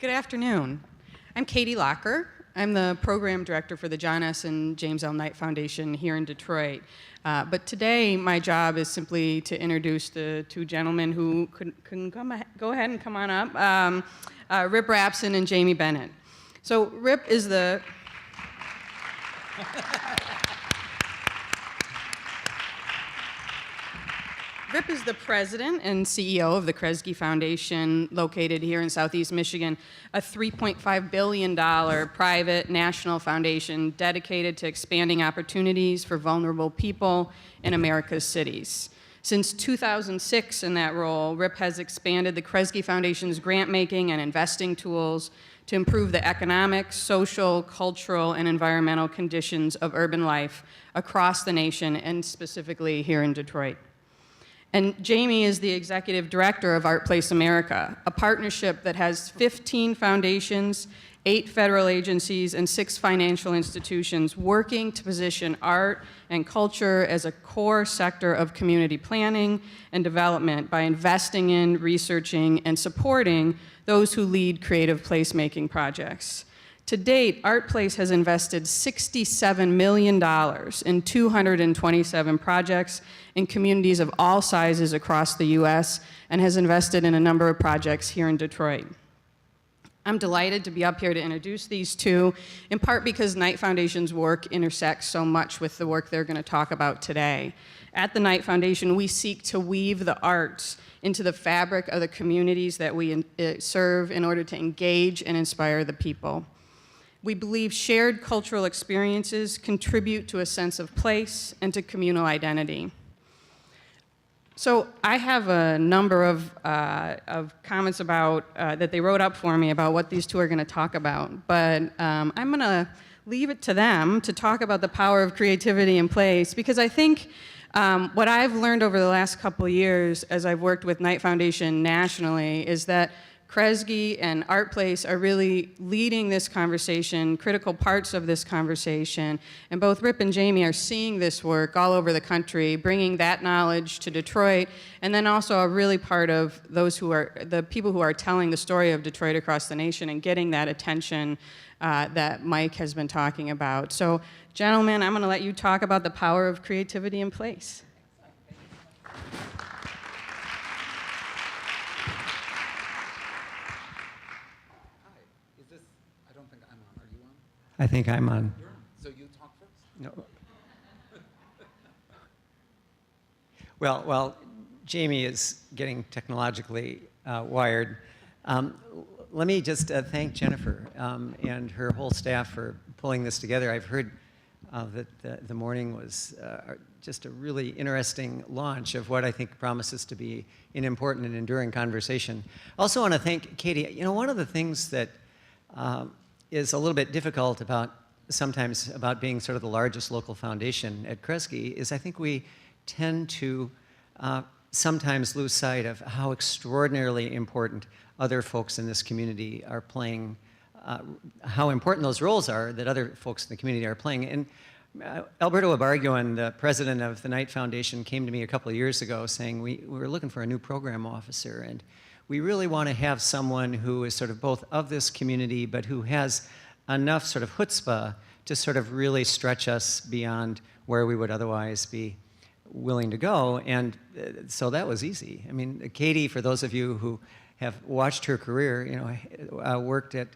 Good afternoon. I'm Katie Locker. I'm the program director for the John S. and James L. Knight Foundation here in Detroit. But today, my job is simply to introduce the two gentlemen who can go ahead and come on up, Rip Rapson and Jamie Bennett. So Rip is the... Rip is the president and CEO of the Kresge Foundation, located here in Southeast Michigan, a $3.5 billion private national foundation dedicated to expanding opportunities for vulnerable people in America's cities. Since 2006 in that role, Rip has expanded the Kresge Foundation's grant-making and investing tools to improve the economic, social, cultural, and environmental conditions of urban life across the nation, and specifically here in Detroit. And Jamie is the executive director of Art Place America, a partnership that has 15 foundations, 8 federal agencies, and 6 financial institutions working to position art and culture as a core sector of community planning and development by investing in, researching, and supporting those who lead creative placemaking projects. To date, Art Place has invested $67 million in 227 projects in communities of all sizes across the U.S. and has invested in a number of projects here in Detroit. I'm delighted to be up here to introduce these two, in part because Knight Foundation's work intersects so much with the work they're going to talk about today. At the Knight Foundation, we seek to weave the arts into the fabric of the communities that we serve in order to engage and inspire the people. We believe shared cultural experiences contribute to a sense of place and to communal identity. So I have a number of comments about that they wrote up for me about what these two are going to talk about, but I'm going to leave it to them to talk about the power of creativity in place, because I think what I've learned over the last couple of years as I've worked with Knight Foundation nationally is that Kresge and Art Place are really leading this conversation, critical parts of this conversation, and both Rip and Jamie are seeing this work all over the country, bringing that knowledge to Detroit, and then also are really part of those who are, the people who are telling the story of Detroit across the nation and getting that attention that Mike has been talking about. So, gentlemen, I'm going to let you talk about the power of creativity in place. I think I'm on. You're on. So you talk first? No. Well, Jamie is getting technologically wired. Let me just thank Jennifer and her whole staff for pulling this together. I've heard that the morning was just a really interesting launch of what I think promises to be an important and enduring conversation. I also want to thank Katie. You know, one of the things that is a little bit difficult sometimes about being sort of the largest local foundation at Kresge is I think we tend to sometimes lose sight of how extraordinarily important other folks in this community are playing, how important those roles are that other folks in the community are playing. And Alberto Ibargüen, the president of the Knight Foundation, came to me a couple of years ago saying we were looking for a new program officer, and we really want to have someone who is sort of both of this community, but who has enough sort of chutzpah to sort of really stretch us beyond where we would otherwise be willing to go. And so that was easy. I mean, Katie, for those of you who have watched her career, you know, worked at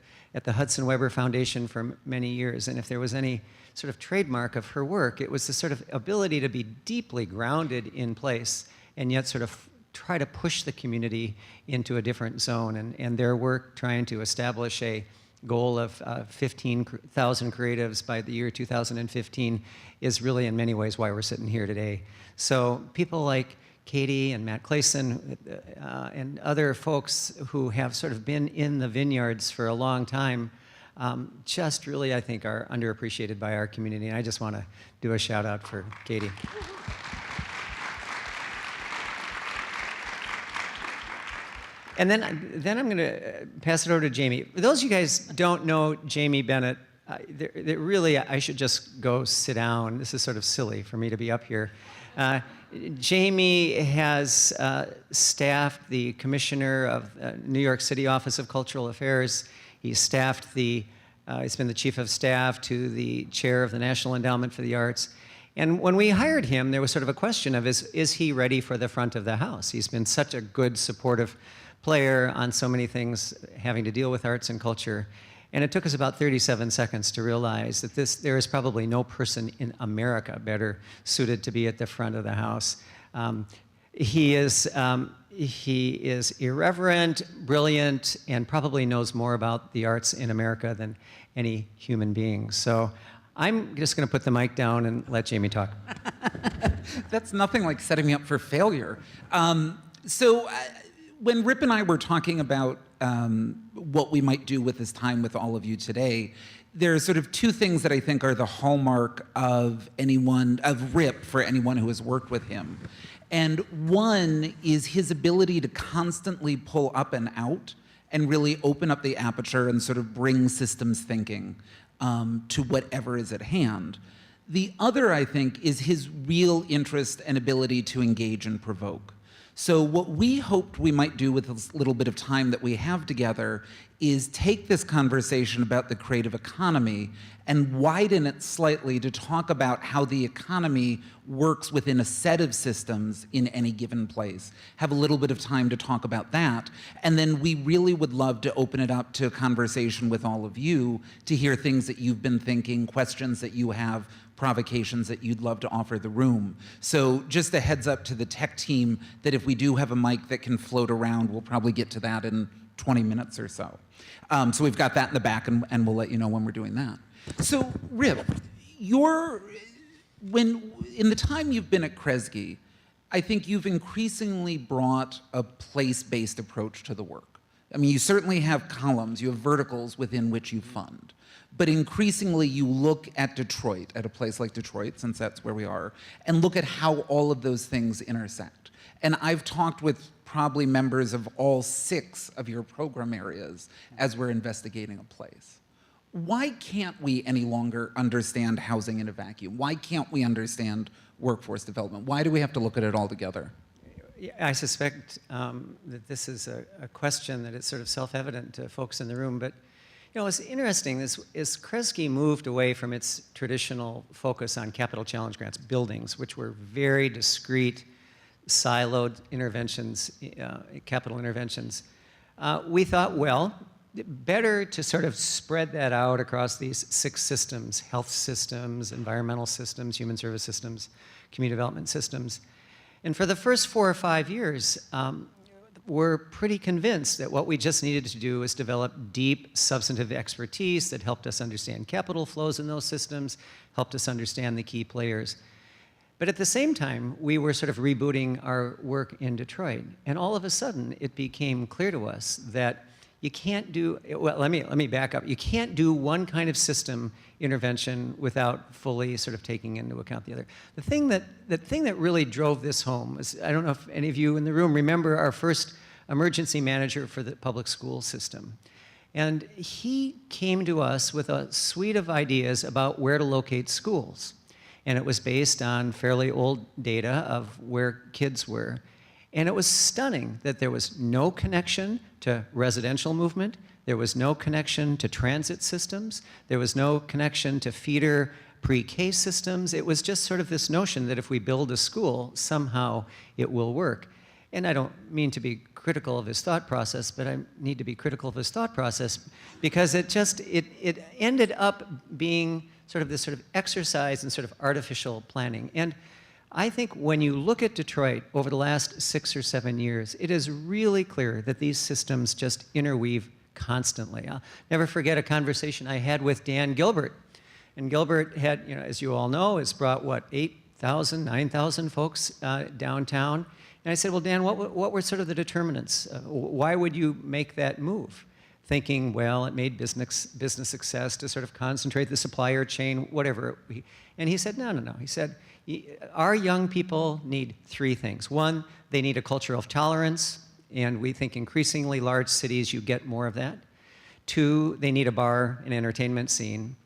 the Hudson Weber Foundation for many years. And if there was any sort of trademark of her work, it was the sort of ability to be deeply grounded in place and yet sort of try to push the community into a different zone, and their work trying to establish a goal of 15,000 creatives by the year 2015 is really in many ways why we're sitting here today. So people like Katie and Matt Clayson and other folks who have sort of been in the vineyards for a long time just really, I think, are underappreciated by our community, and I just want to do a shout out for Katie. And then I'm going to pass it over to Jamie. For those of you guys don't know Jamie Bennett, really, I should just go sit down. This is sort of silly for me to be up here. Jamie has staffed the commissioner of New York City Office of Cultural Affairs. He's staffed he's been the chief of staff to the chair of the National Endowment for the Arts. And when we hired him, there was sort of a question of, is he ready for the front of the house? He's been such a good, supportive player on so many things having to deal with arts and culture. And it took us about 37 seconds to realize that there is probably no person in America better suited to be at the front of the house. He is irreverent, brilliant, and probably knows more about the arts in America than any human being. So I'm just going to put the mic down and let Jamie talk. That's nothing like setting me up for failure. When Rip and I were talking about what we might do with this time with all of you today, there are sort of two things that I think are the hallmark of Rip for anyone who has worked with him. And one is his ability to constantly pull up and out and really open up the aperture and sort of bring systems thinking to whatever is at hand. The other, I think, is his real interest and ability to engage and provoke. So what we hoped we might do with this little bit of time that we have together is take this conversation about the creative economy and widen it slightly to talk about how the economy works within a set of systems in any given place. Have a little bit of time to talk about that. And then we really would love to open it up to a conversation with all of you to hear things that you've been thinking, questions that you have, provocations that you'd love to offer the room. So just a heads up to the tech team that if we do have a mic that can float around, we'll probably get to that in 20 minutes or so. So we've got that in the back, and we'll let you know when we're doing that. So Rip, in the time you've been at Kresge, I think you've increasingly brought a place-based approach to the work. I mean, you certainly have columns, you have verticals within which you fund. But increasingly, you look at Detroit, at a place like Detroit, since that's where we are, and look at how all of those things intersect. And I've talked with probably members of all 6 of your program areas as we're investigating a place. Why can't we any longer understand housing in a vacuum? Why can't we understand workforce development? Why do we have to look at it all together? I suspect that this is a question that is sort of self-evident to folks in the room, but you know, what's interesting is Kresge moved away from its traditional focus on capital challenge grants, buildings, which were very discrete, siloed interventions, capital interventions. We thought, well, better to sort of spread that out across these 6 systems: health systems, environmental systems, human service systems, community development systems. And for the first 4 or 5 years, we're pretty convinced that what we just needed to do was develop deep substantive expertise that helped us understand capital flows in those systems, helped us understand the key players. But at the same time, we were sort of rebooting our work in Detroit. And all of a sudden, it became clear to us that you can't do, well, let me back up. You can't do one kind of system intervention without fully sort of taking into account the other. The thing that really drove this home is, I don't know if any of you in the room remember our first emergency manager for the public school system. And he came to us with a suite of ideas about where to locate schools. And it was based on fairly old data of where kids were. And it was stunning that there was no connection to residential movement, there was no connection to transit systems, there was no connection to feeder pre-K systems. It was just sort of this notion that if we build a school, somehow it will work. And I don't mean to be critical of his thought process, but I need to be critical of his thought process because it ended up being sort of this sort of exercise in sort of artificial planning. And I think when you look at Detroit over the last 6 or 7 years, it is really clear that these systems just interweave constantly. I'll never forget a conversation I had with Dan Gilbert. And Gilbert had, you know, as you all know, has brought, what, 8,000, 9,000 folks downtown. And I said, well, Dan, what were sort of the determinants? Why would you make that move? Thinking, well, it made business success to sort of concentrate the supplier chain, whatever. And he said, no. He said, our young people need 3 things. 1, they need a culture of tolerance, and we think increasingly large cities, you get more of that. 2, they need a bar and entertainment scene.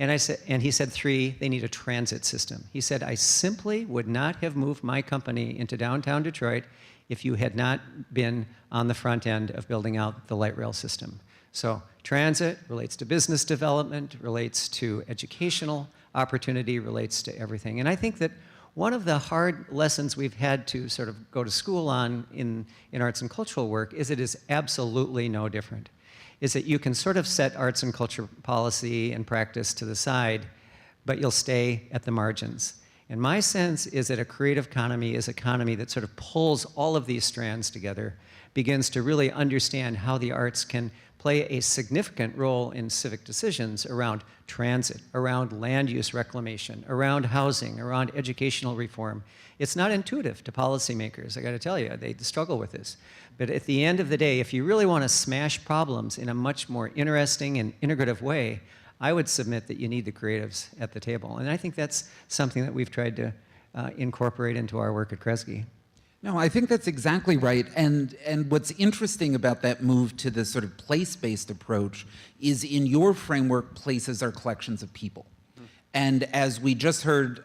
And he said, 3, they need a transit system. He said, I simply would not have moved my company into downtown Detroit if you had not been on the front end of building out the light rail system. So transit relates to business development, relates to educational opportunity, relates to everything. And I think that one of the hard lessons we've had to sort of go to school on in arts and cultural work is it is absolutely no different. Is that you can sort of set arts and culture policy and practice to the side, but you'll stay at the margins. And my sense is that a creative economy is an economy that sort of pulls all of these strands together, begins to really understand how the arts can play a significant role in civic decisions around transit, around land use reclamation, around housing, around educational reform. It's not intuitive to policymakers, I gotta tell you, they struggle with this. But at the end of the day, if you really want to smash problems in a much more interesting and integrative way, I would submit that you need the creatives at the table. And I think that's something that we've tried to incorporate into our work at Kresge. No, I think that's exactly right. And what's interesting about that move to this sort of place-based approach is in your framework, places are collections of people. And as we just heard,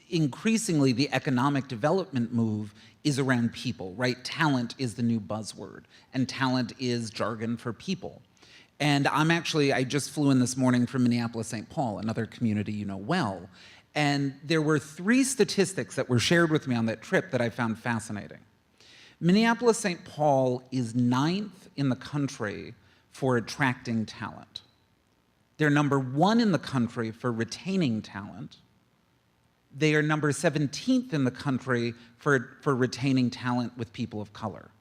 increasingly the economic development move is around people, right? Talent is the new buzzword, and talent is jargon for people. And I just flew in this morning from Minneapolis-St. Paul, another community you know well, and there were 3 statistics that were shared with me on that trip that I found fascinating. Minneapolis-St. Paul is 9th in the country for attracting talent. They're number 1 in the country for retaining talent. They are number 17th in the country for retaining talent with people of color.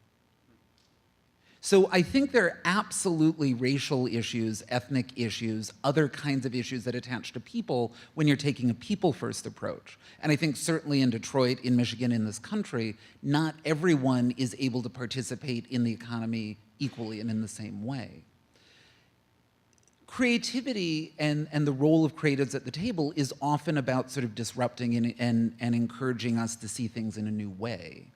So I think there are absolutely racial issues, ethnic issues, other kinds of issues that attach to people when you're taking a people-first approach. And I think certainly in Detroit, in Michigan, in this country, not everyone is able to participate in the economy equally and in the same way. Creativity and the role of creatives at the table is often about sort of disrupting and encouraging us to see things in a new way.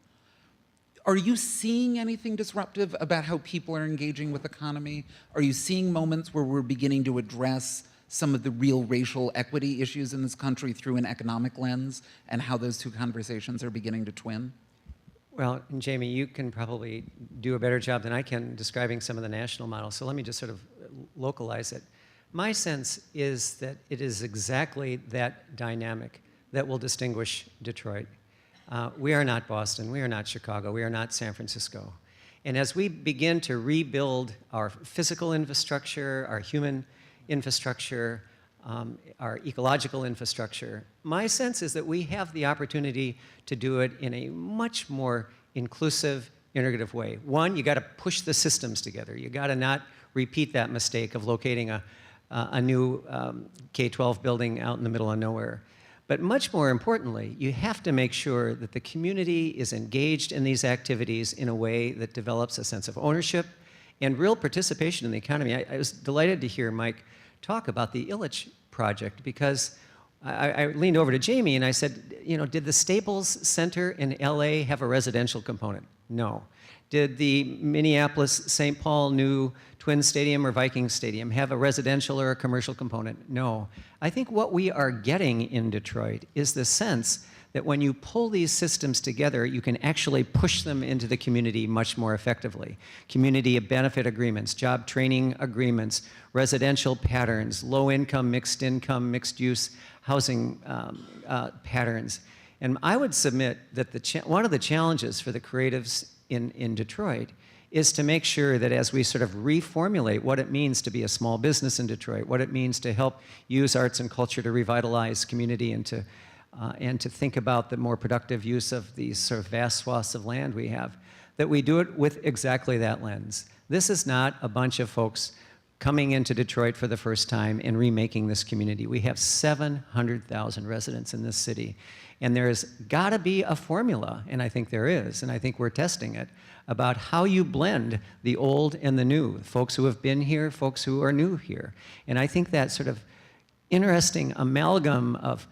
Are you seeing anything disruptive about how people are engaging with economy? Are you seeing moments where we're beginning to address some of the real racial equity issues in this country through an economic lens and how those 2 conversations are beginning to twin? Well, and Jamie, you can probably do a better job than I can describing some of the national models, so let me just sort of localize it. My sense is that it is exactly that dynamic that will distinguish Detroit. We are not Boston, we are not Chicago, we are not San Francisco. And as we begin to rebuild our physical infrastructure, our human infrastructure, our ecological infrastructure, my sense is that we have the opportunity to do it in a much more inclusive, integrative way. One, you got to push the systems together. You got to not repeat that mistake of locating a new K-12 building out in the middle of nowhere. But much more importantly, you have to make sure that the community is engaged in these activities in a way that develops a sense of ownership and real participation in the economy. I was delighted to hear Mike talk about the Illich project because I leaned over to Jamie and I said, you know, did the Staples Center in LA have a residential component? No. Did the Minneapolis-St. Paul new Twin Stadium or Viking Stadium have a residential or a commercial component? No. I think what we are getting in Detroit is the sense that when you pull these systems together, you can actually push them into the community much more effectively. Community benefit agreements, job training agreements, residential patterns, low income, mixed use housing patterns. And I would submit that one of the challenges for the creatives in Detroit is to make sure that as we sort of reformulate what it means to be a small business in Detroit, what it means to help use arts and culture to revitalize community and to think about the more productive use of these sort of vast swaths of land we have, that we do it with exactly that lens. This is not a bunch of folks coming into Detroit for the first time and remaking this community. We have 700,000 residents in this city. And there's got to be a formula, and I think there is, and I think we're testing it, about how you blend the old and the new, folks who have been here, folks who are new here. And I think that sort of interesting amalgam of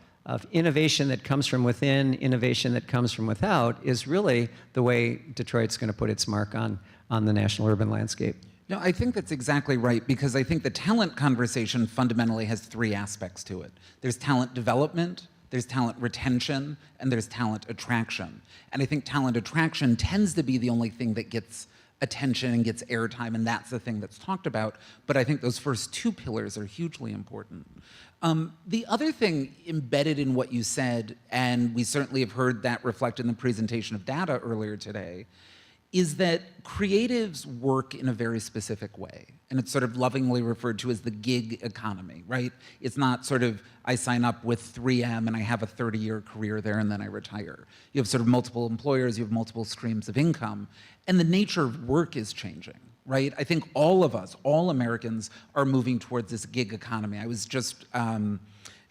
innovation that comes from within, innovation that comes from without, is really the way Detroit's going to put its mark on the national urban landscape. No, I think that's exactly right, because I think the talent conversation fundamentally has three aspects to it. There's talent development, there's talent retention, and there's talent attraction. And I think talent attraction tends to be the only thing that gets attention and gets airtime, and that's the thing that's talked about. But I think those first two pillars are hugely important. The other thing embedded in what you said, and we certainly have heard that reflected in the presentation of data earlier today, is that creatives work in a very specific way. And it's sort of lovingly referred to as the gig economy, right? It's not sort of, I sign up with 3M and I have a 30-year career there and then I retire. You have sort of multiple employers, you have multiple streams of income, and the nature of work is changing, right? I think all of us, all Americans, are moving towards this gig economy. I was just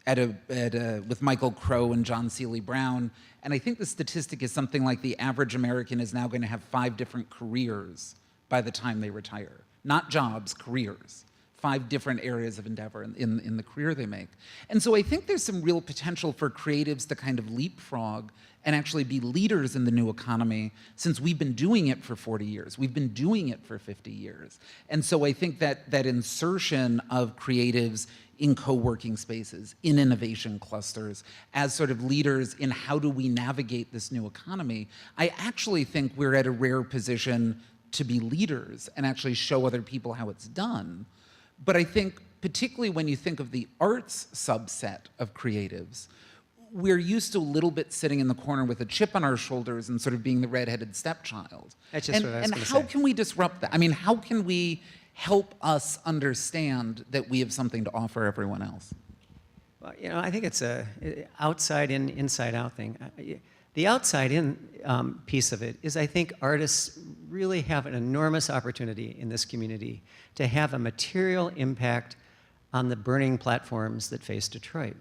with Michael Crow and John Seeley Brown, and I think the statistic is something like the average American is now going to have 5 different careers by the time they retire. Not jobs, careers. 5 different areas of endeavor in the career they make. And so I think there's some real potential for creatives to kind of leapfrog and actually be leaders in the new economy, since we've been doing it for 40 years. We've been doing it for 50 years. And so I think that insertion of creatives in co-working spaces, in innovation clusters, as sort of leaders in how do we navigate this new economy, I actually think we're at a rare position to be leaders and actually show other people how it's done. But I think, particularly when you think of the arts subset of creatives, we're used to a little bit sitting in the corner with a chip on our shoulders and sort of being the redheaded stepchild. That's just what I was and going to how say. can we disrupt that? I mean, how can we help us understand that we have something to offer everyone else? Well, I think it's a outside in, inside out thing. The outside in piece of it is, I think artists really have an enormous opportunity in this community to have a material impact on the burning platforms that face Detroit.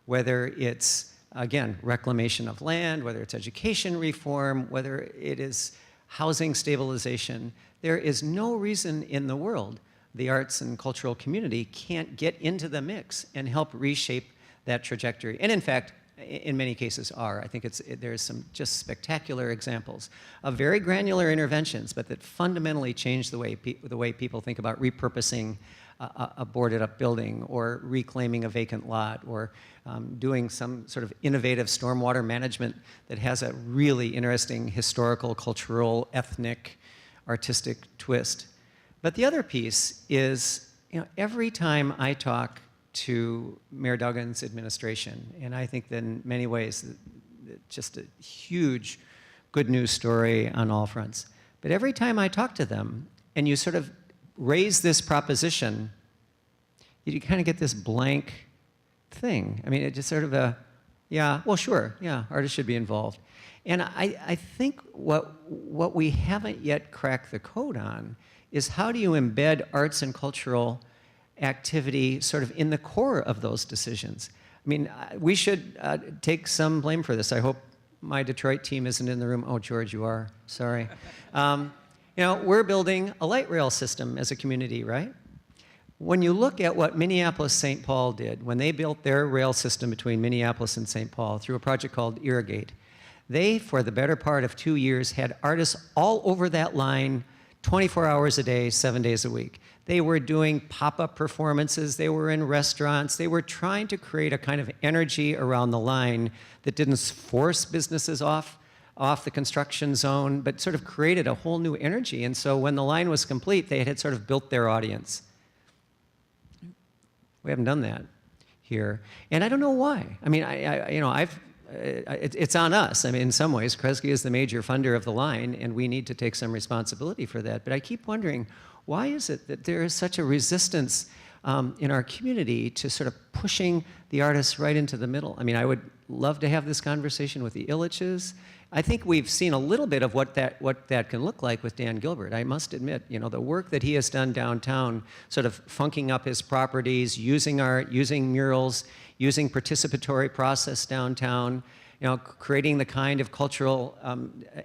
Whether it's, again, reclamation of land, whether it's education reform, whether it is housing stabilization, there is no reason in the world the arts and cultural community can't get into the mix and help reshape that trajectory. And in fact, in many cases are. I think there's some just spectacular examples of very granular interventions, but that fundamentally change the way people think about repurposing a boarded up building, or reclaiming a vacant lot, or doing some sort of innovative stormwater management that has a really interesting historical, cultural, ethnic, artistic twist. But the other piece is, every time I talk to Mayor Duggan's administration, and I think that in many ways, just a huge good news story on all fronts. But every time I talk to them, and you sort of raise this proposition, you kind of get this blank thing. I mean, it's just sort of a, yeah, well, sure, yeah, artists should be involved. And I think what we haven't yet cracked the code on is, how do you embed arts and cultural activity sort of in the core of those decisions? I mean, we should take some blame for this. I hope my Detroit team isn't in the room. Oh, George, you are. Sorry. We're building a light rail system as a community, right? When you look at what Minneapolis-St. Paul did, when they built their rail system between Minneapolis and St. Paul through a project called Irrigate, they, for the better part of 2 years, had artists all over that line 24 hours a day, 7 days a week. They were doing pop-up performances, they were in restaurants, they were trying to create a kind of energy around the line that didn't force businesses off the construction zone, but sort of created a whole new energy. And so when the line was complete, they had sort of built their audience. We haven't done that here, and I don't know why. I mean, it's on us. I mean, in some ways, Kresge is the major funder of the line, and we need to take some responsibility for that. But I keep wondering, why is it that there is such a resistance in our community to sort of pushing the artists right into the middle? I mean, I would love to have this conversation with the Illiches. I think we've seen a little bit of what that can look like with Dan Gilbert. I must admit, the work that he has done downtown, sort of funking up his properties, using art, using murals, using participatory process downtown, creating the kind of cultural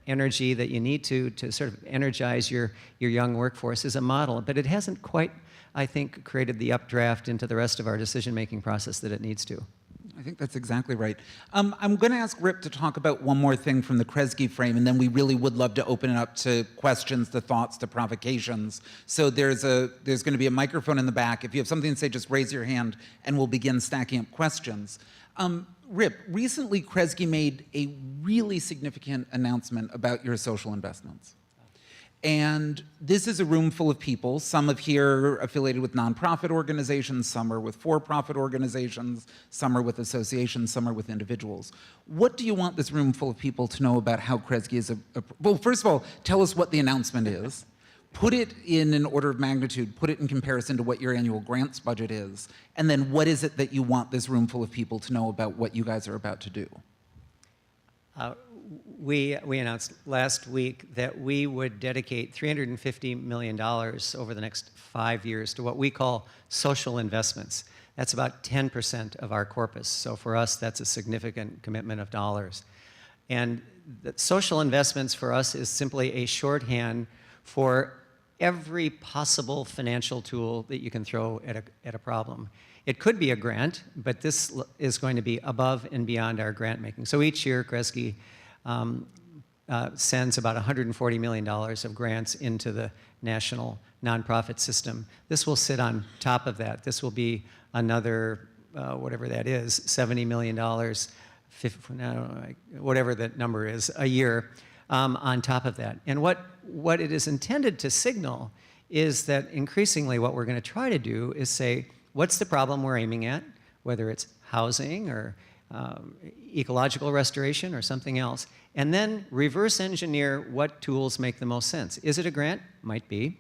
energy that you need to sort of energize your young workforce is a model. But it hasn't quite, I think, created the updraft into the rest of our decision-making process that it needs to. I think that's exactly right. I'm going to ask Rip to talk about one more thing from the Kresge frame, and then we really would love to open it up to questions, to thoughts, to provocations. So there's going to be a microphone in the back. If you have something to say, just raise your hand, and we'll begin stacking up questions. Rip, recently Kresge made a really significant announcement about your social investments. And this is a room full of people. Some of here are affiliated with nonprofit organizations, some are with for-profit organizations, some are with associations, some are with individuals. What do you want this room full of people to know about how Kresge is well, first of all, tell us what the announcement is. Put it in an order of magnitude, put it in comparison to what your annual grants budget is, and then what is it that you want this room full of people to know about what you guys are about to do? We announced last week that we would dedicate $350 million over the next 5 years to what we call social investments. That's about 10% of our corpus. So for us, that's a significant commitment of dollars. And the social investments for us is simply a shorthand for every possible financial tool that you can throw at a problem. It could be a grant, but this is going to be above and beyond our grant making. So each year, Kresge sends about $140 million of grants into the national nonprofit system. This will sit on top of that. This will be another, whatever that is, $70 million, whatever that number is, a year on top of that. And what it is intended to signal is that increasingly what we're going to try to do is say, what's the problem we're aiming at, whether it's housing or ecological restoration or something else, and then reverse engineer what tools make the most sense. Is it a grant? Might be.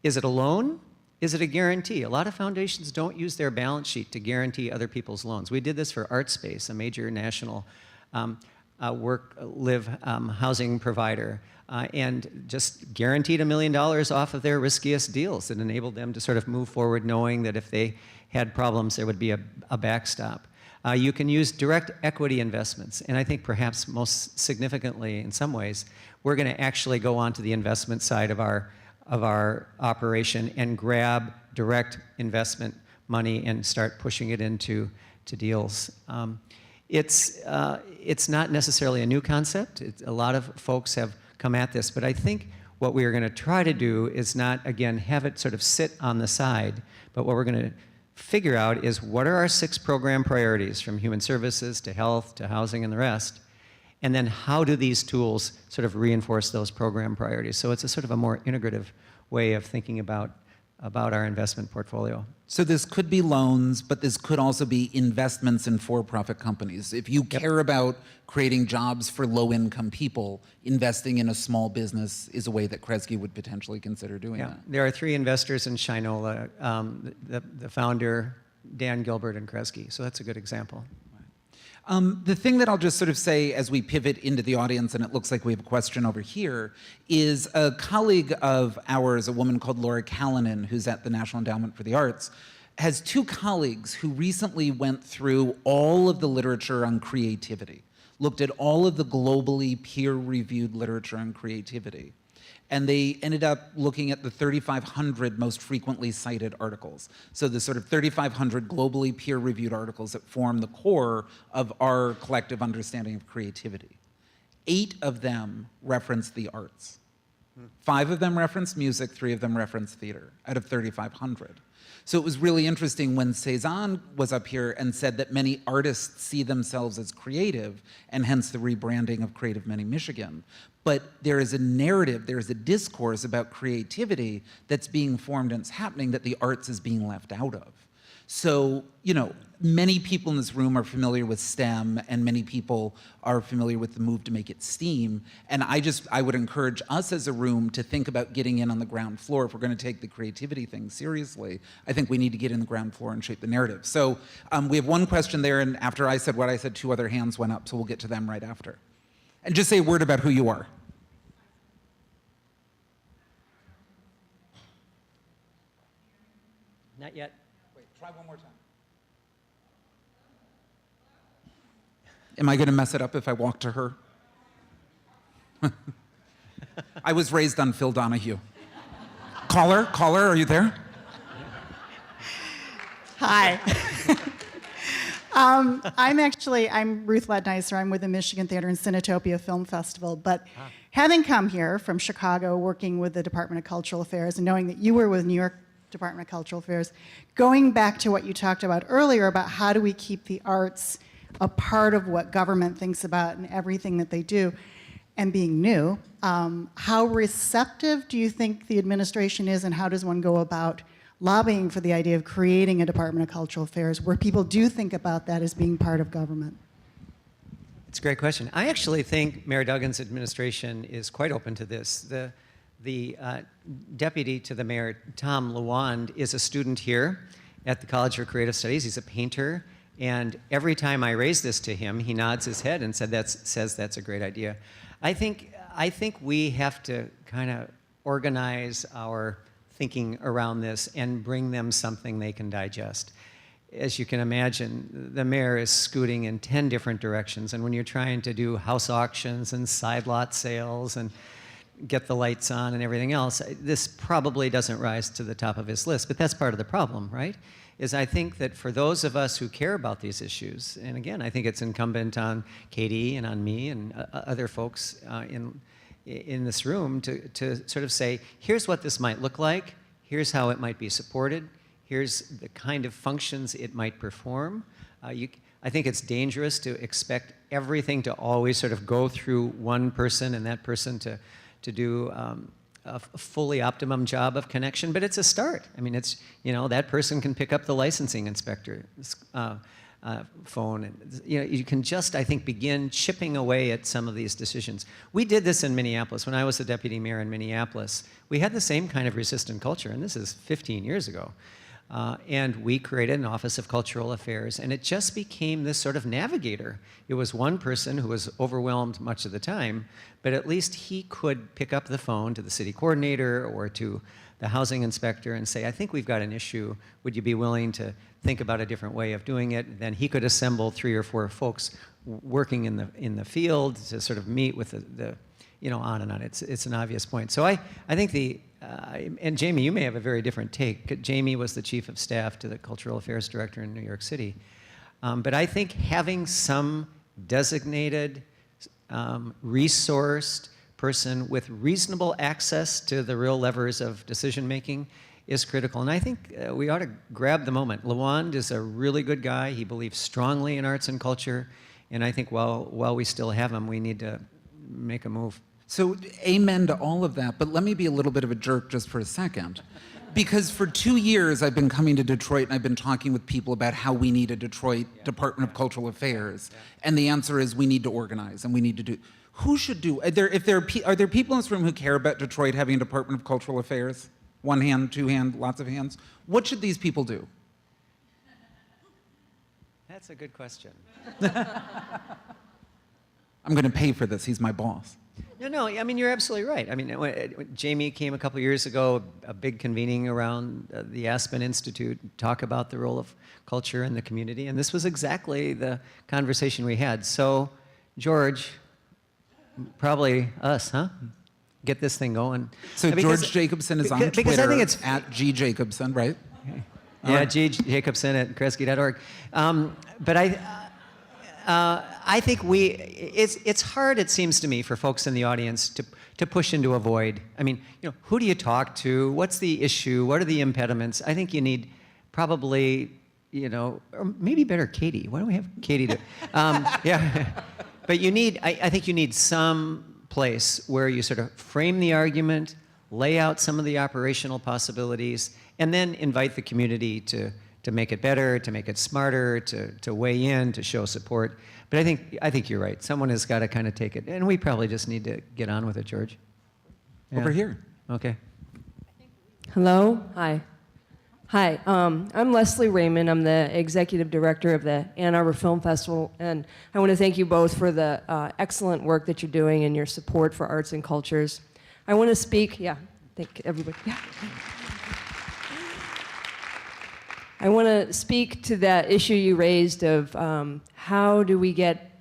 Is it a loan? Is it a guarantee? A lot of foundations don't use their balance sheet to guarantee other people's loans. We did this for ArtSpace, a major national live housing provider, and just guaranteed $1 million off of their riskiest deals that enabled them to sort of move forward knowing that if they had problems, there would be a backstop. You can use direct equity investments, and I think perhaps most significantly in some ways, we're going to actually go onto the investment side of our operation and grab direct investment money and start pushing it into deals. It's not necessarily a new concept. A lot of folks have come at this, but I think what we are going to try to do is not, again, have it sort of sit on the side, but what we're going to figure out is what are our 6 program priorities, from human services to health to housing and the rest, and then how do these tools sort of reinforce those program priorities. So it's a sort of a more integrative way of thinking about our investment portfolio. So this could be loans, but this could also be investments in for-profit companies. If you care about creating jobs for low-income people, investing in a small business is a way that Kresge would potentially consider doing that. There are 3 investors in Shinola, the founder, Dan Gilbert, and Kresge. So that's a good example. The thing that I'll just sort of say as we pivot into the audience, and it looks like we have a question over here, is a colleague of ours, a woman called Laura Callanan, who's at the National Endowment for the Arts, has 2 colleagues who recently went through all of the literature on creativity, looked at all of the globally peer-reviewed literature on creativity. And they ended up looking at the 3,500 most frequently cited articles. So the sort of 3,500 globally peer-reviewed articles that form the core of our collective understanding of creativity. 8 of them reference the arts. 5 of them reference music, 3 of them reference theater, out of 3,500. So it was really interesting when Cezanne was up here and said that many artists see themselves as creative, and hence the rebranding of Creative Many Michigan. But there is a narrative, there is a discourse about creativity that's being formed and it's happening that the arts is being left out of. So, you know, many people in this room are familiar with STEM, and many people are familiar with the move to make it STEAM. And I would encourage us as a room to think about getting in on the ground floor. If we're going to take the creativity thing seriously, I think we need to get in the ground floor and shape the narrative. So we have one question there, and after I said what I said, 2 other hands went up, so we'll get to them right after. And just say a word about who you are. Not yet. Wait, try one more time. Am I going to mess it up if I walk to her? I was raised on Phil Donahue. Caller, are you there? Hi. I'm Ruth Lednicer. I'm with the Michigan Theater and Cinetopia Film Festival. But having come here from Chicago, working with the Department of Cultural Affairs, and knowing that you were with New York Department of Cultural Affairs, going back to what you talked about earlier about how do we keep the arts a part of what government thinks about and everything that they do, and being new, how receptive do you think the administration is, and how does one go about lobbying for the idea of creating a Department of Cultural Affairs where people do think about that as being part of government? It's a great question. I actually think Mayor Duggan's administration is quite open to this. The deputy to the mayor, Tom Lawand, is a student here at the College for Creative Studies. He's a painter. And every time I raise this to him, he nods his head and says that's a great idea. I think we have to kind of organize our thinking around this and bring them something they can digest. As you can imagine, the mayor is scooting in 10 different directions, and when you're trying to do house auctions and side lot sales and get the lights on and everything else, this probably doesn't rise to the top of his list, but that's part of the problem, right? Is I think that for those of us who care about these issues, and again, I think it's incumbent on Katie and on me and other folks in this room to sort of say, here's what this might look like, here's how it might be supported, here's the kind of functions it might perform. I think it's dangerous to expect everything to always sort of go through one person and that person to do a fully optimum job of connection, but it's a start. I mean, it's, that person can pick up the licensing inspector phone, and you can just, I think, begin chipping away at some of these decisions. We did this in Minneapolis. When I was the deputy mayor in Minneapolis, we had the same kind of resistant culture, and this is 15 years ago. And we created an Office of Cultural Affairs, and it just became this sort of navigator. It was one person who was overwhelmed much of the time, but at least he could pick up the phone to the city coordinator or to the housing inspector and say, I think we've got an issue. Would you be willing to think about a different way of doing it? Then he could assemble 3 or 4 folks working in the field to sort of meet with the on and on. It's an obvious point. So I think and Jamie, you may have a very different take. Jamie was the chief of staff to the Cultural Affairs Director in New York City. But I think having some designated, resourced person with reasonable access to the real levers of decision making is critical. And I think we ought to grab the moment. Lawand is a really good guy. He believes strongly in arts and culture. And I think while we still have him, we need to make a move. So amen to all of that, but let me be a little bit of a jerk just for a second. Because for 2 years, I've been coming to Detroit and I've been talking with people about how we need a Detroit Department of Cultural Affairs. And the answer is we need to organize and we need to do. Who should do? Are there people in this room who care about Detroit having a Department of Cultural Affairs? 1 hand, 2 hand, lots of hands. What should these people do? That's a good question. I'm going to pay for this. He's my boss. No, I mean, you're absolutely right. I mean, when Jamie came a couple years ago, a big convening around the Aspen Institute, talk about the role of culture in the community, and this was exactly the conversation we had. So, George, probably us, huh? Get this thing going. So George Jacobson is on Twitter because I think it's at G Jacobson, right? Yeah, G Jacobson at Kresge.org. But I think it's hard, it seems to me, for folks in the audience to push into a void. I mean, who do you talk to? What's the issue? What are the impediments? I think you need probably, or maybe better Katie. Why don't we have Katie do? Yeah. But I think you need some place where you sort of frame the argument, lay out some of the operational possibilities, and then invite the community to make it better, to make it smarter, to weigh in, to show support. But I think you're right. Someone has got to kind of take it, and we probably just need to get on with it, George. Yeah. Over here. Okay. Hello. Hi. Hi. I'm Leslie Raymond. I'm the executive director of the Ann Arbor Film Festival, and I want to thank you both for the excellent work that you're doing and your support for arts and cultures. I want to speak. Yeah. Thank everybody. Yeah. I want to speak to that issue you raised of how do we get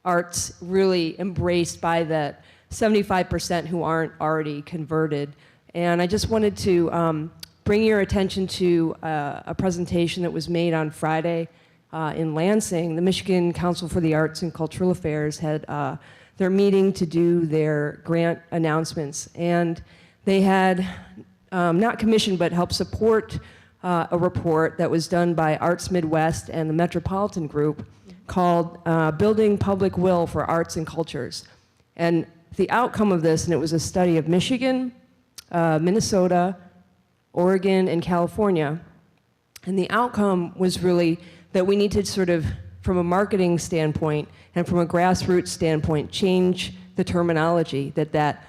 arts really embraced by the 75% who aren't already converted. And I just wanted to bring your attention to a presentation that was made on Friday in Lansing, the Michigan Council for the Arts and Cultural Affairs had their meeting to do their grant announcements. And they had not commissioned, but helped support a report that was done by Arts Midwest and the Metropolitan Group called Building Public Will for Arts and Cultures. And the outcome of this, and it was a study of Michigan, Minnesota, Oregon, and California, and the outcome was really that we need to sort of, from a marketing standpoint and from a grassroots standpoint, change the terminology, that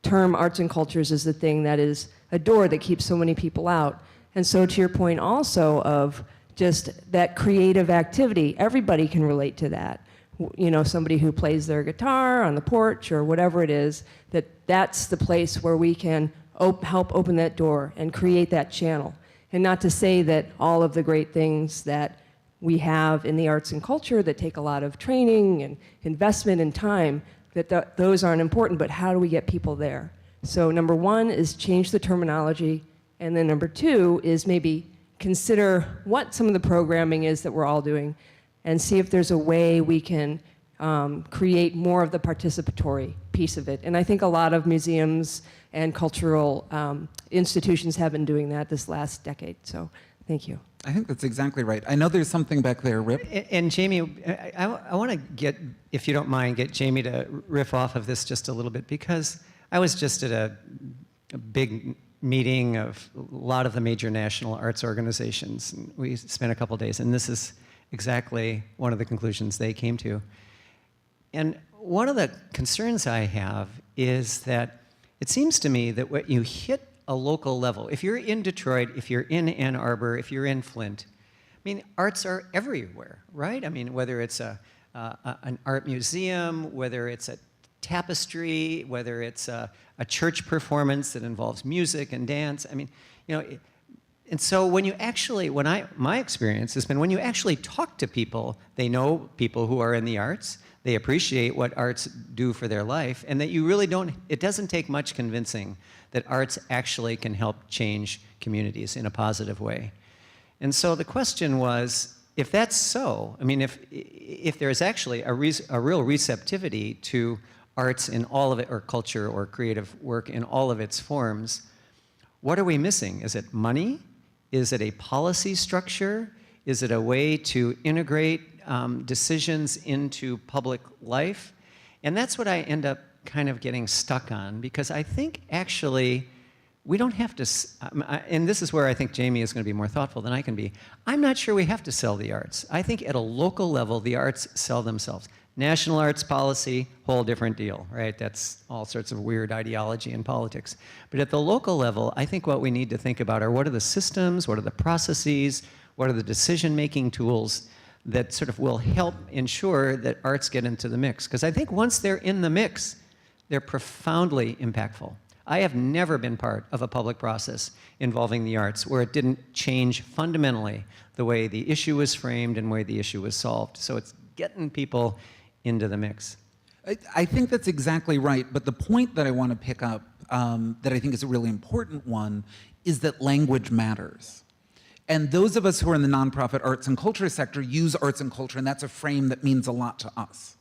term arts and cultures is the thing that is a door that keeps so many people out. And so to your point also of just that creative activity, everybody can relate to that. You know, somebody who plays their guitar on the porch or whatever it is, that's the place where we can help open that door and create that channel. And not to say that all of the great things that we have in the arts and culture that take a lot of training and investment and time, that those aren't important, but how do we get people there? So number one is change the terminology, and then number two is maybe consider what some of the programming is that we're all doing and see if there's a way we can create more of the participatory piece of it. And I think a lot of museums and cultural institutions have been doing that this last decade, so thank you. I think that's exactly right. I know there's something back there, Rip. And Jamie, I want to get, if you don't mind, get Jamie to riff off of this just a little bit, because I was just at a big meeting of a lot of the major national arts organizations. And we spent a couple days, and this is exactly one of the conclusions they came to. And one of the concerns I have is that it seems to me that when you hit a local level, if you're in Detroit, if you're in Ann Arbor, if you're in Flint, I mean, arts are everywhere, right? I mean, whether it's an art museum, whether it's a tapestry, whether it's a church performance that involves music and dance. I mean, you know, and so when you actually, my experience has been when you actually talk to people, they know people who are in the arts, they appreciate what arts do for their life, and that you really don't, it doesn't take much convincing that arts actually can help change communities in a positive way. And so the question was, if that's so, I mean, if there's actually a real receptivity to arts in all of it, or culture or creative work in all of its forms, what are we missing? Is it money? Is it a policy structure? Is it a way to integrate decisions into public life? And that's what I end up kind of getting stuck on, because I think actually we don't have to, and this is where I think Jamie is going to be more thoughtful than I can be. I'm not sure we have to sell the arts. I think at a local level, the arts sell themselves. National arts policy, whole different deal, right? That's all sorts of weird ideology in politics. But at the local level, I think what we need to think about are what are the systems, what are the processes, what are the decision-making tools that sort of will help ensure that arts get into the mix. Because I think once they're in the mix, they're profoundly impactful. I have never been part of a public process involving the arts where it didn't change fundamentally the way the issue was framed and the way the issue was solved. So it's getting people into the mix. I think that's exactly right, but the point that I want to pick up that I think is a really important one is that language matters. And those of us who are in the nonprofit arts and culture sector use arts and culture, and that's a frame that means a lot to us.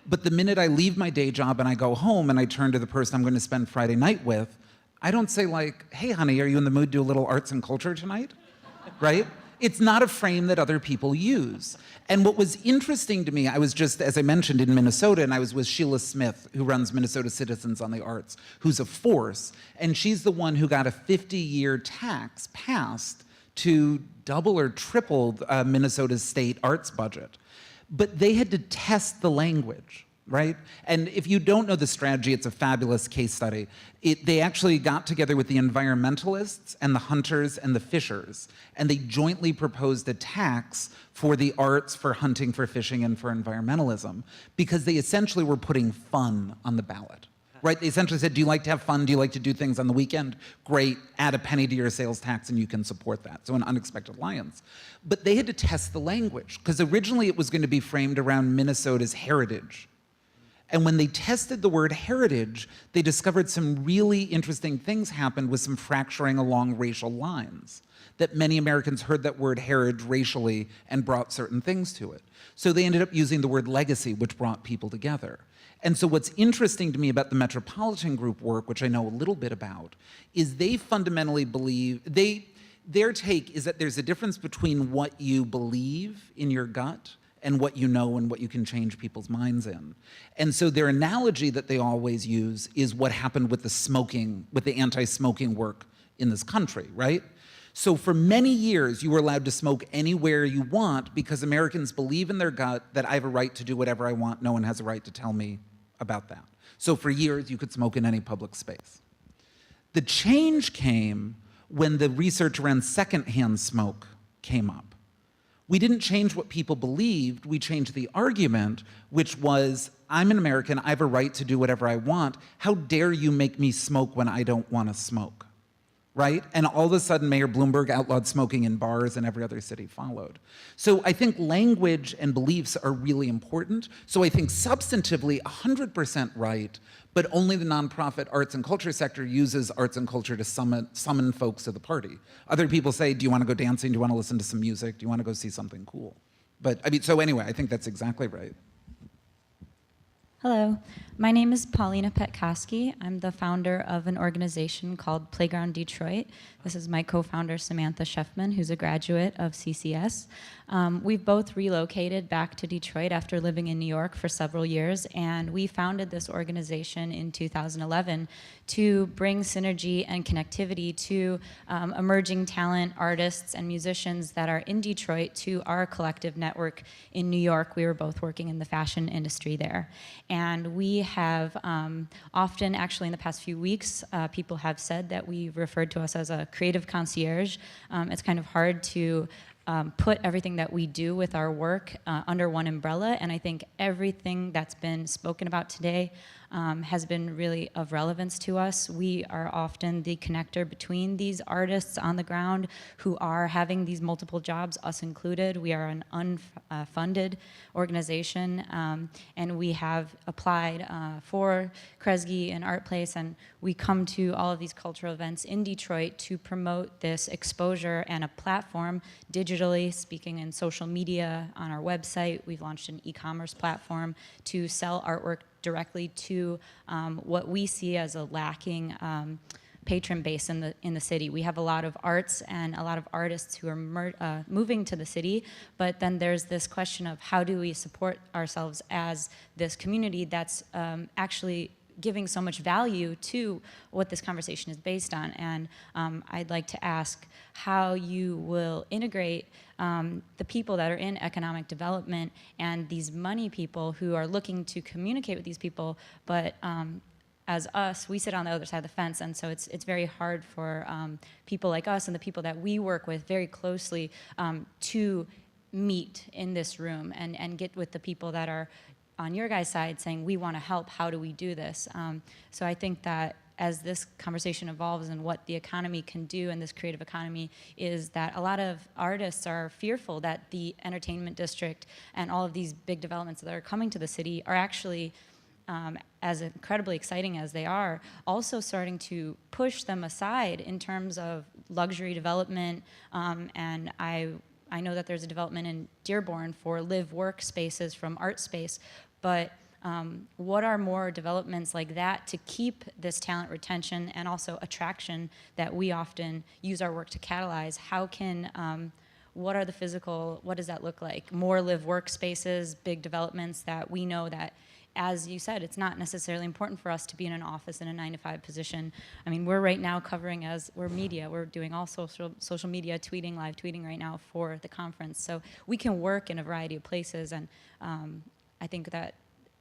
But the minute I leave my day job and I go home and I turn to the person I'm going to spend Friday night with, I don't say like, hey honey, are you in the mood to do a little arts and culture tonight? Right? It's not a frame that other people use. And what was interesting to me, I was just, as I mentioned, in Minnesota, and I was with Sheila Smith, who runs Minnesota Citizens on the Arts, who's a force, and she's the one who got a 50-year tax passed to double or triple Minnesota's state arts budget. But they had to test the language, right? And if you don't know the strategy, it's a fabulous case study. They actually got together with the environmentalists and the hunters and the fishers, and they jointly proposed a tax for the arts, for hunting, for fishing, and for environmentalism, because they essentially were putting fun on the ballot. Right? They essentially said, do you like to have fun? Do you like to do things on the weekend? Great, add a penny to your sales tax and you can support that. So an unexpected alliance. But they had to test the language, because originally it was going to be framed around Minnesota's heritage. And when they tested the word heritage, they discovered some really interesting things happened with some fracturing along racial lines. That many Americans heard that word heritage racially and brought certain things to it. So they ended up using the word legacy, which brought people together. And so what's interesting to me about the Metropolitan Group work, which I know a little bit about, is they fundamentally believe, their take is that there's a difference between what you believe in your gut and what you know and what you can change people's minds in. And so their analogy that they always use is what happened with the anti-smoking work in this country, right? So for many years, you were allowed to smoke anywhere you want because Americans believe in their gut that I have a right to do whatever I want. No one has a right to tell me about that. So for years, you could smoke in any public space. The change came when the research around secondhand smoke came up. We didn't change what people believed, we changed the argument, which was, I'm an American, I have a right to do whatever I want. How dare you make me smoke when I don't want to smoke? Right? And all of a sudden, Mayor Bloomberg outlawed smoking in bars and every other city followed. So I think language and beliefs are really important. So I think substantively, 100% right, but only the nonprofit arts and culture sector uses arts and culture to summon folks to the party. Other people say, do you want to go dancing? Do you want to listen to some music? Do you want to go see something cool? But I mean, so anyway, I think that's exactly right. Hello, my name is Paulina Petkoski. I'm the founder of an organization called Playground Detroit. This is my co-founder, Samantha Sheffman, who's a graduate of CCS. We've both relocated back to Detroit after living in New York for several years, and we founded this organization in 2011 to bring synergy and connectivity to emerging talent, artists, and musicians that are in Detroit to our collective network in New York. We were both working in the fashion industry there. And we have often, actually in the past few weeks, people have said that we referred to us as a creative concierge. It's kind of hard to put everything that we do with our work under one umbrella, and I think everything that's been spoken about today has been really of relevance to us. We are often the connector between these artists on the ground who are having these multiple jobs, us included. We are an unfunded organization, and we have applied for Kresge and Art Place, and we come to all of these cultural events in Detroit to promote this exposure and a platform digitally, speaking in social media, on our website. We've launched an e-commerce platform to sell artwork directly to what we see as a lacking patron base in the city. We have a lot of arts and a lot of artists who are moving to the city, but then there's this question of how do we support ourselves as this community that's actually giving so much value to what this conversation is based on. And I'd like to ask how you will integrate the people that are in economic development and these money people who are looking to communicate with these people, but as us, we sit on the other side of the fence, and so it's very hard for people like us and the people that we work with very closely to meet in this room and get with the people that are on your guys' side saying, we want to help, how do we do this? So I think that as this conversation evolves and what the economy can do and this creative economy is that a lot of artists are fearful that the entertainment district and all of these big developments that are coming to the city are actually, as incredibly exciting as they are, also starting to push them aside in terms of luxury development. And I know that there's a development in Dearborn for live work spaces from Art Space, but what are more developments like that to keep this talent retention and also attraction that we often use our work to catalyze? How can, what are the physical, what does that look like? More live work spaces, big developments that we know that, as you said, it's not necessarily important for us to be in an office in a 9-to-5 position. I mean, we're right now covering we're media. We're doing all social media, tweeting, live tweeting right now for the conference. So we can work in a variety of places, and I think that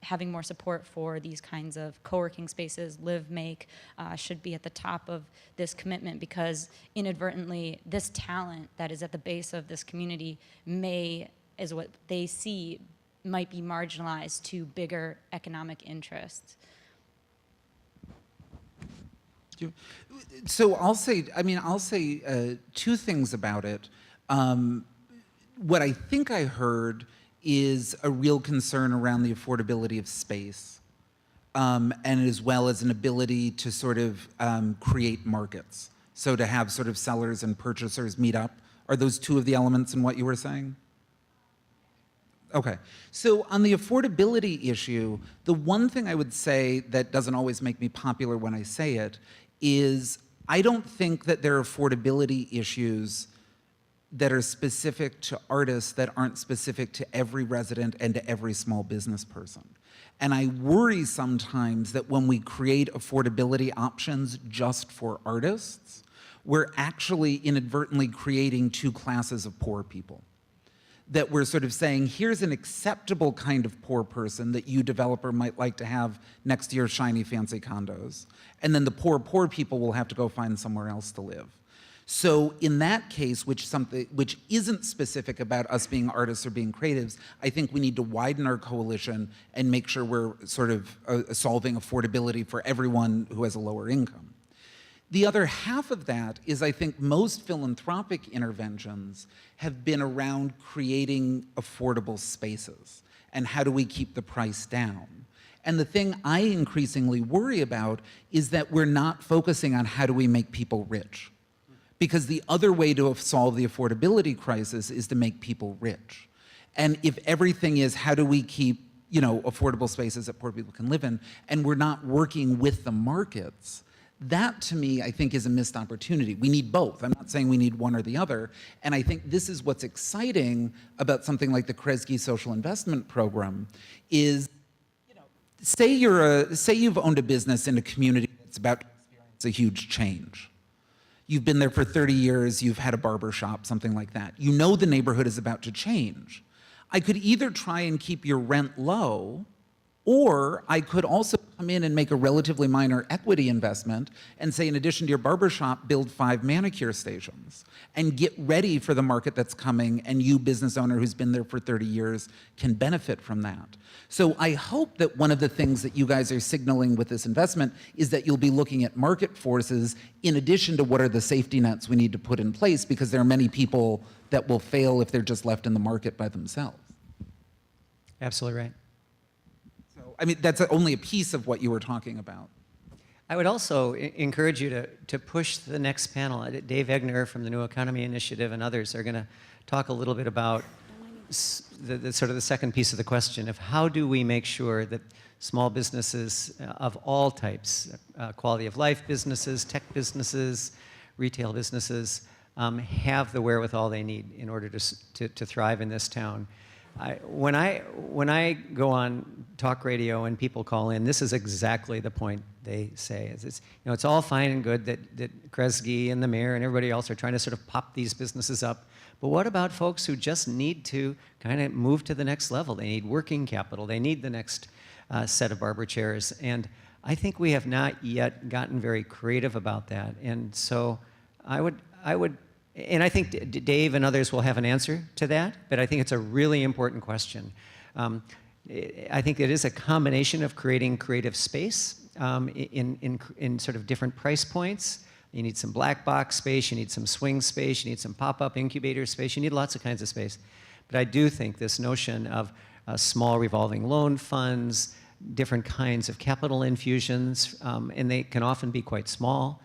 having more support for these kinds of co-working spaces, live, make, should be at the top of this commitment, because inadvertently, this talent that is at the base of this community is what they see might be marginalized to bigger economic interests. So I'll say two things about it. What I think I heard is a real concern around the affordability of space. and as well as an ability to sort of create markets. So to have sort of sellers and purchasers meet up. Are those two of the elements in what you were saying? Okay. So on the affordability issue, the one thing I would say that doesn't always make me popular when I say it is I don't think that there are affordability issues that are specific to artists that aren't specific to every resident and to every small business person. And I worry sometimes that when we create affordability options just for artists, we're actually inadvertently creating two classes of poor people. That we're sort of saying, here's an acceptable kind of poor person that you developer might like to have next to your shiny fancy condos. And then the poor people will have to go find somewhere else to live. So in that case, which isn't specific about us being artists or being creatives, I think we need to widen our coalition and make sure we're sort of solving affordability for everyone who has a lower income. The other half of that is I think most philanthropic interventions have been around creating affordable spaces and how do we keep the price down. And the thing I increasingly worry about is that we're not focusing on how do we make people rich. Because the other way to solve the affordability crisis is to make people rich. And if everything is how do we keep, affordable spaces that poor people can live in, and we're not working with the markets, that to me, I think, is a missed opportunity. We need both. I'm not saying we need one or the other. And I think this is what's exciting about something like the Kresge Social Investment Program is, say you've owned a business in a community that's about to experience a huge change. You've been there for 30 years, you've had a barber shop, something like that. You know the neighborhood is about to change. I could either try and keep your rent low, or I could also come in and make a relatively minor equity investment and say, in addition to your barber shop, build 5 manicure stations and get ready for the market that's coming, and you, business owner who's been there for 30 years, can benefit from that. So I hope that one of the things that you guys are signaling with this investment is that you'll be looking at market forces in addition to what are the safety nets we need to put in place, because there are many people that will fail if they're just left in the market by themselves. Absolutely right. I mean, that's only a piece of what you were talking about. I would also encourage you to push the next panel. Dave Egner from the New Economy Initiative and others are going to talk a little bit about the sort of the second piece of the question of how do we make sure that small businesses of all types, quality of life businesses, tech businesses, retail businesses, have the wherewithal they need in order to thrive in this town. When I go on talk radio and people call in, this is exactly the point they say. It's all fine and good that Kresge and the mayor and everybody else are trying to sort of pop these businesses up. But what about folks who just need to kind of move to the next level? They need working capital. They need the next set of barber chairs. And I think we have not yet gotten very creative about that. And so I would, and I think Dave and others will have an answer to that, but I think it's a really important question. I think it is a combination of creating creative space in sort of different price points. You need some black box space, you need some swing space, you need some pop-up incubator space, you need lots of kinds of space. But I do think this notion of small revolving loan funds, different kinds of capital infusions, and they can often be quite small,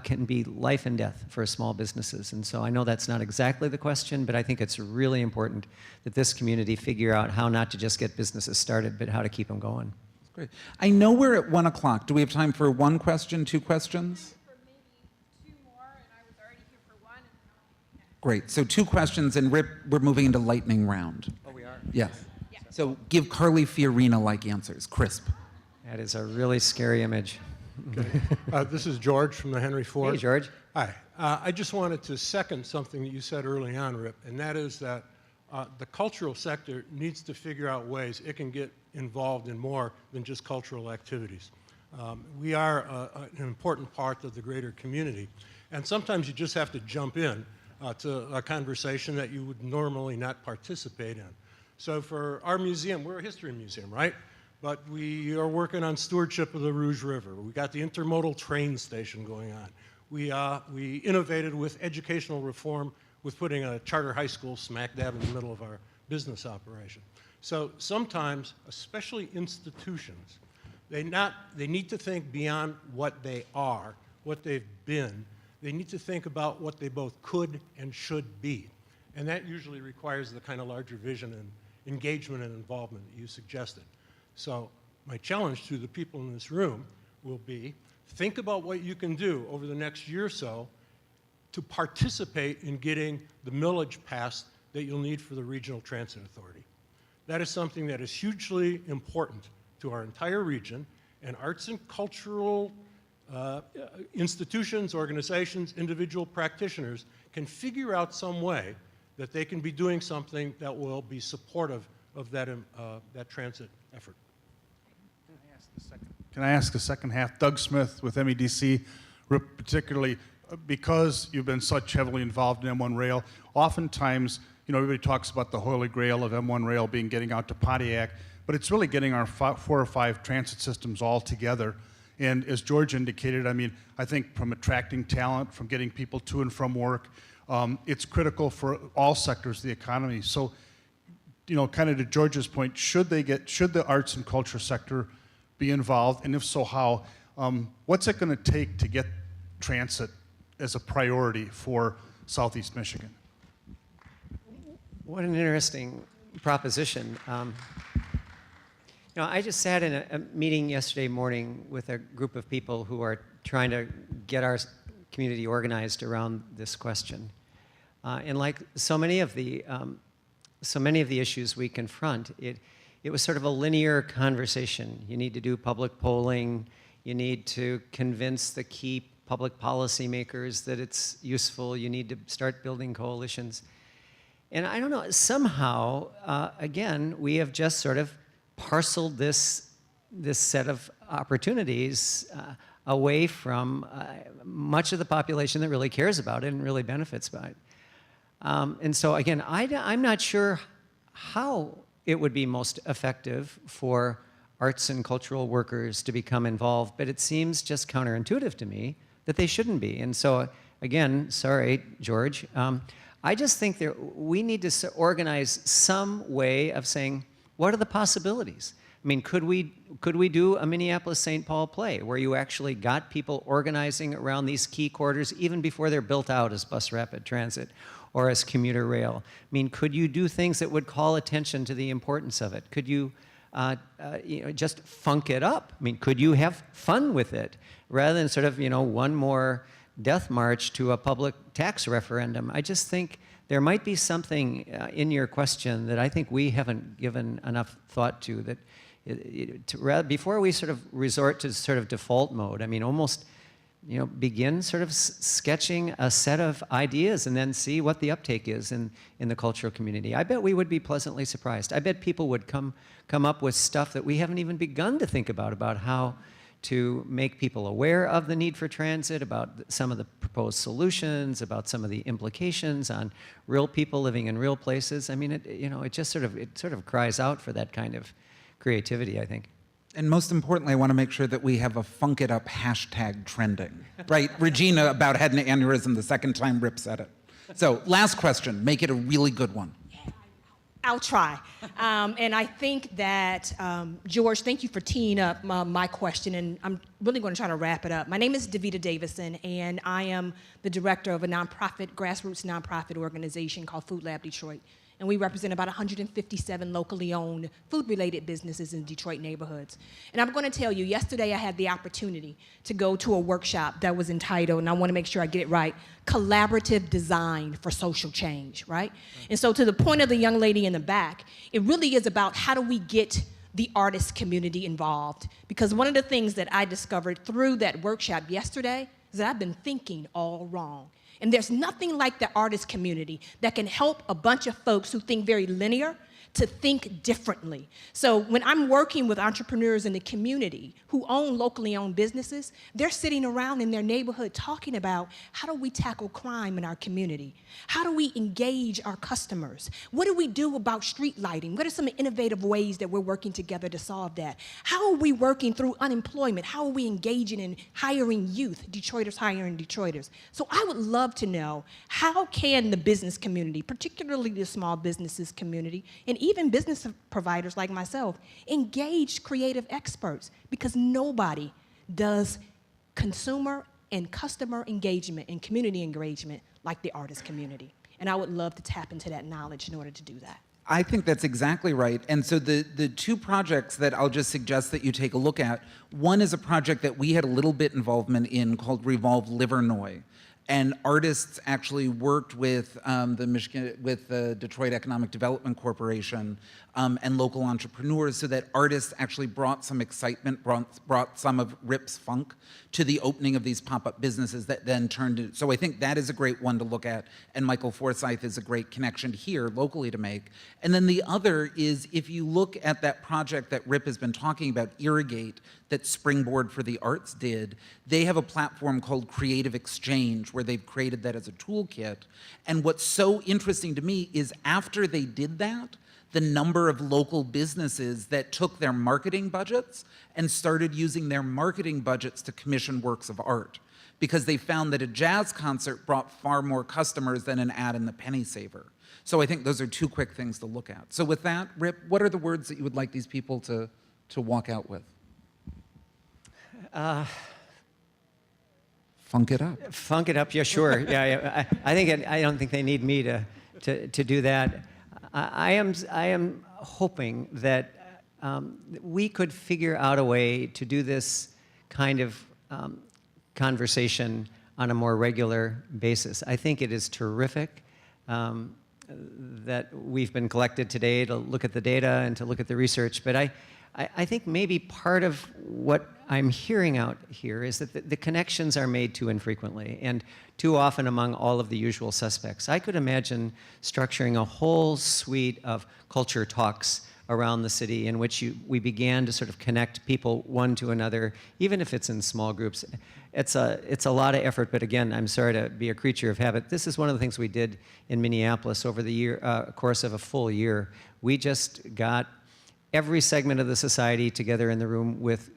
can be life and death for small businesses. And so I know that's not exactly the question, but I think it's really important that this community figure out how not to just get businesses started, but how to keep them going. That's great. I know we're at 1 o'clock. Do we have time for one question, 2 questions? For maybe 2 more, and I was already here for 1. Great. So 2 questions, and Rip, we're moving into lightning round. Oh, we are? Yes. Yeah. So give Carly Fiorina-like answers, crisp. That is a really scary image. Okay. This is George from the Henry Ford. Hey, George. Hi. I just wanted to second something that you said early on, Rip, and that is that the cultural sector needs to figure out ways it can get involved in more than just cultural activities. We are an important part of the greater community, and sometimes you just have to jump in to a conversation that you would normally not participate in. So for our museum, we're a history museum, right? But we are working on stewardship of the Rouge River. We got the intermodal train station going on. We innovated with educational reform with putting a charter high school smack dab in the middle of our business operation. So sometimes, especially institutions, They need to think beyond what they are, what they've been. They need to think about what they both could and should be. And that usually requires the kind of larger vision and engagement and involvement that you suggested. So my challenge to the people in this room will be, think about what you can do over the next year or so to participate in getting the millage passed that you'll need for the Regional Transit Authority. That is something that is hugely important to our entire region, and arts and cultural institutions, organizations, individual practitioners can figure out some way that they can be doing something that will be supportive of that transit effort. Can I ask the second half? Doug Smith with MEDC, particularly because you've been such heavily involved in M1 Rail. Oftentimes, you know, everybody talks about the holy grail of M1 Rail being getting out to Pontiac, but it's really getting our 4 or 5 transit systems all together. And as George indicated, I mean, I think from attracting talent, from getting people to and from work, it's critical for all sectors of the economy. So, you know, kind of to George's point, should the arts and culture sector be involved, and if so, how? What's it going to take to get transit as a priority for Southeast Michigan? What an interesting proposition. You know, I just sat in a meeting yesterday morning with a group of people who are trying to get our community organized around this question. And like so many of the issues we confront, it was sort of a linear conversation. You need to do public polling. You need to convince the key public policymakers that it's useful. You need to start building coalitions. And I don't know, somehow, again, we have just sort of parceled this set of opportunities away from much of the population that really cares about it and really benefits by it. And so again, I'm not sure how it would be most effective for arts and cultural workers to become involved, but it seems just counterintuitive to me that they shouldn't be. And so again, sorry, George, I just think we need to organize some way of saying, what are the possibilities? I mean, could we do a Minneapolis-St. Paul play where you actually got people organizing around these key corridors even before they're built out as bus rapid transit or as commuter rail? I mean, could you do things that would call attention to the importance of it? Could you, just funk it up? I mean, could you have fun with it rather than sort of, one more death march to a public tax referendum? I just think there might be something in your question that I think we haven't given enough thought to, that before we sort of resort to sort of default mode, I mean, almost, begin sort of sketching a set of ideas and then see what the uptake is in the cultural community. I bet we would be pleasantly surprised. I bet people would come up with stuff that we haven't even begun to think about how to make people aware of the need for transit, about some of the proposed solutions, about some of the implications on real people living in real places. I mean, it sort of cries out for that kind of creativity, I think. And most importantly, I want to make sure that we have a funk it up hashtag trending, right? Regina about had an aneurysm the second time Rip said it. So last question, make it a really good one. I'll try. And I think that, George, thank you for teeing up my question, and I'm really going to try to wrap it up. My name is Davina Davison, and I am the director of a grassroots nonprofit organization called Food Lab Detroit. And we represent about 157 locally owned food-related businesses in Detroit neighborhoods. And I'm going to tell you, yesterday I had the opportunity to go to a workshop that was entitled, and I want to make sure I get it right, Collaborative Design for Social Change, right? And so to the point of the young lady in the back, it really is about how do we get the artist community involved? Because one of the things that I discovered through that workshop yesterday is that I've been thinking all wrong. And there's nothing like the artist community that can help a bunch of folks who think very linear to think differently. So when I'm working with entrepreneurs in the community who own locally owned businesses, they're sitting around in their neighborhood talking about how do we tackle crime in our community? How do we engage our customers? What do we do about street lighting? What are some innovative ways that we're working together to solve that? How are we working through unemployment? How are we engaging in hiring youth, Detroiters hiring Detroiters? So I would love to know, how can the business community, particularly the small businesses community, and even business providers like myself, engage creative experts, because nobody does consumer and customer engagement and community engagement like the artist community. And I would love to tap into that knowledge in order to do that. I think that's exactly right. And so the two projects that I'll just suggest that you take a look at, one is a project that we had a little bit involvement in called Revolve Livernois. And artists actually worked with the Detroit Economic Development Corporation and local entrepreneurs, so that artists actually brought some excitement, brought some of Rip's funk to the opening of these pop-up businesses that then turned into. So I think that is a great one to look at, and Michael Forsyth is a great connection here locally to make. And then the other is, if you look at that project that Rip has been talking about, Irrigate, that Springboard for the Arts did, they have a platform called Creative Exchange where they've created that as a toolkit. And what's so interesting to me is after they did that, the number of local businesses that took their marketing budgets and started using their marketing budgets to commission works of art, because they found that a jazz concert brought far more customers than an ad in the penny saver. So I think those are two quick things to look at. So with that, Rip, what are the words that you would like these people to walk out with? Funk it up. Funk it up, yeah, sure. Yeah. I don't think they need me to do that. I am hoping that we could figure out a way to do this kind of conversation on a more regular basis. I think it is terrific that we've been collected today to look at the data and to look at the research, but I think maybe part of what I'm hearing out here is that the connections are made too infrequently and too often among all of the usual suspects. I could imagine structuring a whole suite of culture talks around the city in which we began to sort of connect people one to another, even if it's in small groups. It's a lot of effort, but again, I'm sorry to be a creature of habit. This is one of the things we did in Minneapolis over the course of a full year. We just got every segment of the society together in the room with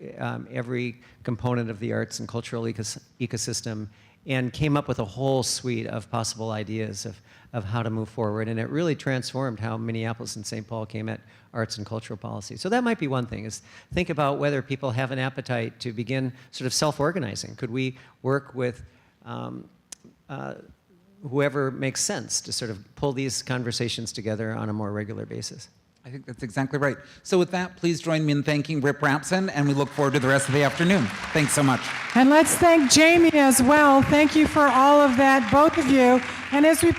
every component of the arts and cultural ecosystem, and came up with a whole suite of possible ideas of how to move forward. And it really transformed how Minneapolis and St. Paul came at arts and cultural policy. So that might be one thing, is think about whether people have an appetite to begin sort of self-organizing. Could we work with whoever makes sense to sort of pull these conversations together on a more regular basis? I think that's exactly right. So with that, please join me in thanking Rip Rapson, and we look forward to the rest of the afternoon. Thanks so much. And let's thank Jamie as well. Thank you for all of that, both of you. And as we